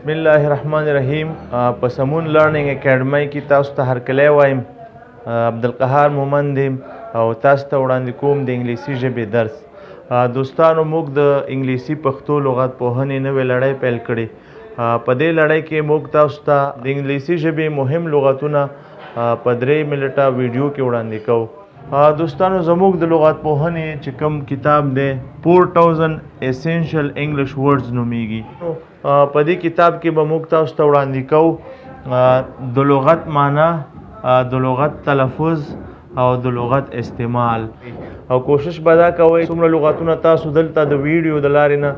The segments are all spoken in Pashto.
بسم الله الرحمن الرحیم. په سمون لرننګ اکیډمۍ کې تاسو ته هرکلی وایم. عبدالقهار مومند یم او تاسو ته وړاندې کوم د انګلیسي ژبې درس. دوستانو، موږ د انګلیسي پښتو لغت پوهنې نوې لړۍ پیل کړې. په دې لړۍ کې موږ تاسو ته د انګلیسي ژبې مهم لغتونه په 3 منټه ویډیو کې وړاندې کوو. دوستانو، زموږ د لغت پوهنې چې کوم کتاب دی 4000 Essential English Words نومیږي. په دې کتاب کې به موږ تاسو ته وړاندې کوو د لغت معنا، د لغت تلفظ او د لغت استعمال. او کوشش به دا کوئ څومره لغتونه تاسو دلته د ویډیو د لارې نه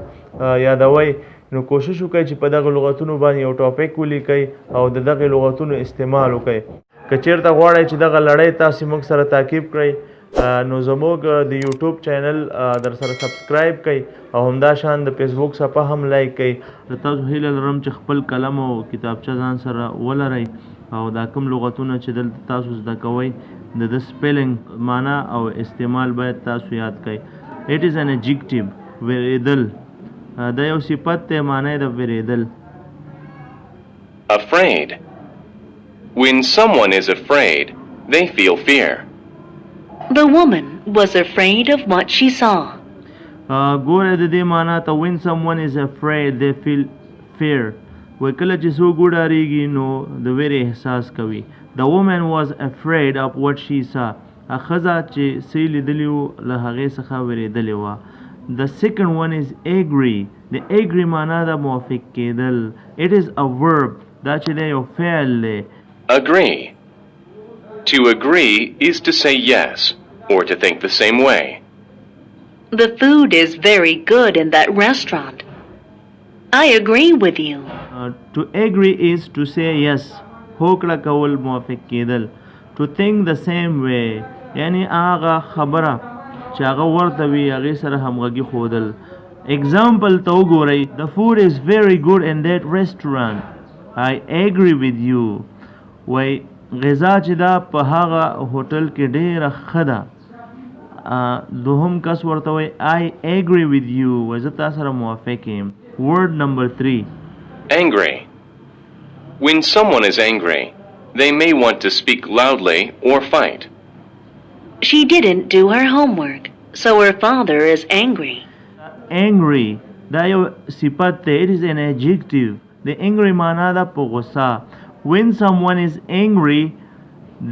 یادوئ، نو کوشش وکړئ چې په دغه لغتونو باندې یو ټاپک ولیکئ او د دغه لغتونو استعمال وکړئ. که چیرته غواړئ چې دغه لړۍ تاسو موږ سره تعقیب کړئ، نو زموږ د یوټیوب چینل در سره سبسکرایب کړئ او همدا شان د فیسبوک صفحه هم لایک کړئ. تاسو هیله لرم چې خپل قلم او کتابچه ځان سره ولرئ او دا کوم لغتونه چې دلته تاسو زده کوئ د سپیلنګ معنا او استعمال باید تاسو یاد کړئ. It is an adjective. ویریدل دا یو صفت دی، معنی د ویریدل. Afraid. When someone is afraid, they feel fear. The woman was afraid of what she saw. ګوره د دې معنا ته when someone is afraid they feel fear. وای کله چې څوک وډارېږي نو د ویرې احساس کوي. The woman was afraid of what she saw. ښځه چې څه لیدلي وو له هغې څخه ویرېدلې وه. The second one is agree. د agree معنا د موافق کېدل. It is a verb. دا چې دی یو فعل دی. Agree. To agree is to say yes or to think the same way. The food is very good in that restaurant. I agree with you. To agree is to say yes. هوکړه کول، موافق کېدل. To think the same way یعنی هغه خبره چې هغه ورته وي هغې سره همغږي ښودل. Example ته وګورئ. The food is very good in that restaurant. I agree with you. وای غذا چې دا په هغه هوټل کې ډېره ښه ده. دوهم کس ورته وای I agree with you. وای زه تا سره موافق یم. Word number 3. Angry. When someone is angry, they may want to speak loudly or fight. She didn't do her homework, so her father is angry. Angry دا یو صفت دی. It is an adjective. د angry معنا ده په غصه. When someone is angry,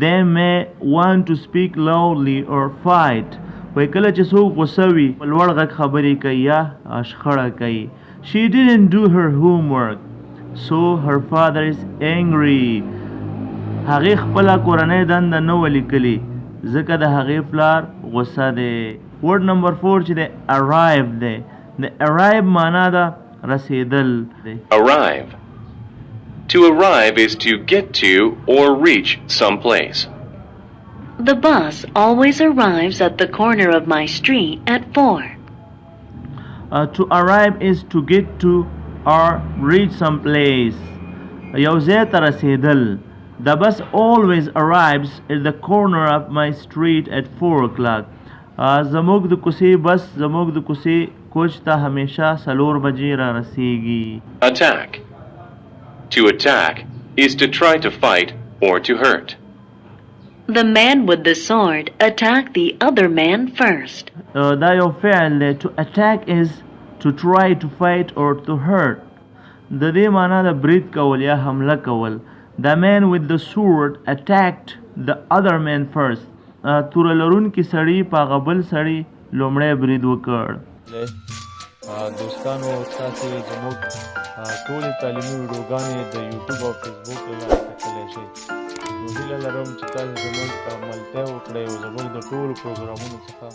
they may want to speak loudly or fight. وای کله چې څوک غصه وي په لوړ غږ خبرې کوي یا شخړه کوي. She didn't do her homework, so her father is angry. هغې خپله کورنۍ دنده نه ولیکلې ځکه د هغې پلار غصه دی. Word number 4 چې دی arrive دی. د arrive معنا ده رسیدل دی. Arrive. To arrive is to get to or reach some place. The bus always arrives at the corner of my street at 4. To arrive is to get to or reach some place. یو ځای ته رسیدل. The bus always arrives at the corner of my street at 4 o'clock. زموږ د کوڅې بس زموږ د کوڅې کوچ ته همیشه 4 بجې را رسیږي. Attack. To attack is to try to fight or to hurt. The man with the sword attacked the other man first. دا یو فعل دی. To attack is to try to fight or to hurt. د دې معنا د برید کول یا حمله کول. The man with the sword attacked the other man first. توره لرونکي سړي په هغه بل سړي لومړی برید وکړ. دوستانو، تاسې زموږ ټولې تعلیمي ویډیوګانې د یوټیوب او فیسبوک له لارې کتلی شئ. نو هیله لرم چې تاسې زموږ ملتیا وکړئ او زموږ د ټولو پروګرامونو څخه